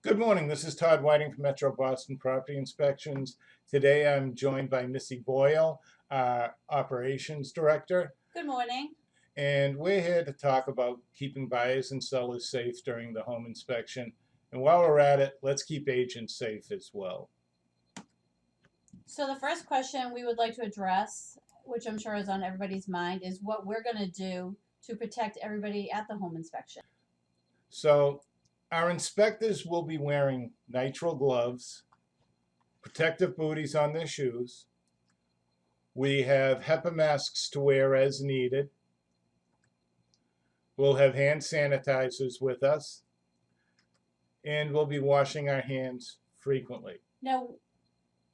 Good morning. This is Todd Whiting from Metro Boston Property Inspections. Today I'm joined by Missy Boyle, our Operations Director, Good morning. and we're here to talk about keeping buyers and sellers safe during the home inspection. And while we're at it, let's keep agents safe as well. So the first question we would like to address, which I'm sure is on everybody's mind, is what we're going to do to protect everybody at the home inspection. So our inspectors will be wearing nitrile gloves, protective booties on their shoes. We have HEPA masks to wear as needed. We'll have hand sanitizers with us, and we'll be washing our hands frequently. Now,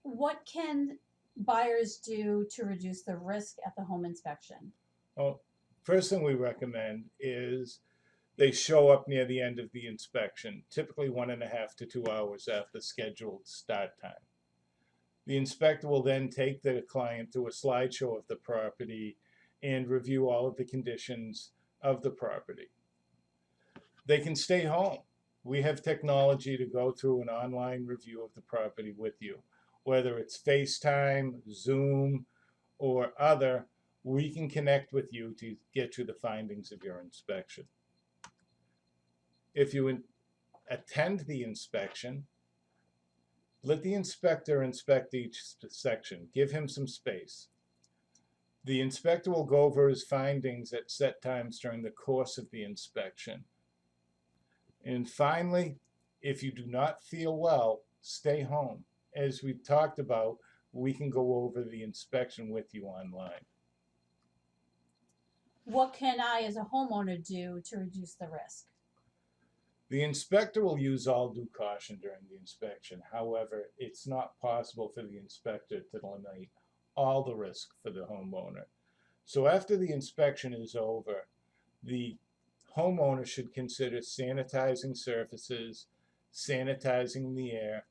what can buyers do to reduce the risk at the home inspection? Well, first thing we recommend is they show up near the end of the inspection, typically 1.5 to 2 hours after scheduled start time. The inspector will then take the client through a slideshow of the property and review all of the conditions of the property. They can stay home. We have technology to go through an online review of the property with you. Whether it's FaceTime, Zoom, or other, we can connect with you to get you the findings of your inspection. If you attend the inspection, let the inspector inspect each section. Give him some space. The inspector will go over his findings at set times during the course of the inspection. And finally, if you do not feel well, stay home. As we've talked about, we can go over the inspection with you online. What can I, as a homeowner, do to reduce the risk? The inspector will use all due caution during the inspection. However, it's not possible for the inspector to eliminate all the risk for the homeowner. So after the inspection is over, the homeowner should consider sanitizing surfaces, sanitizing the air,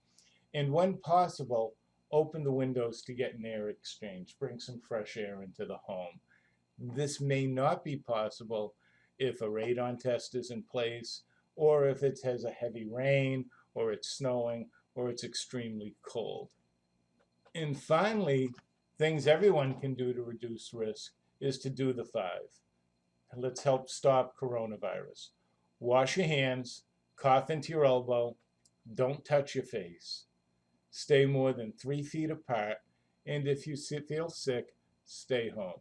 and when possible, open the windows to get an air exchange, bring some fresh air into the home. This may not be possible if a radon test is in place, or if it has a heavy rain, or it's snowing, or it's extremely cold. And finally, things everyone can do to reduce risk is to do the 5. Let's help stop coronavirus. Wash your hands, cough into your elbow, don't touch your face. Stay more than 3 feet apart, and if you feel sick, stay home.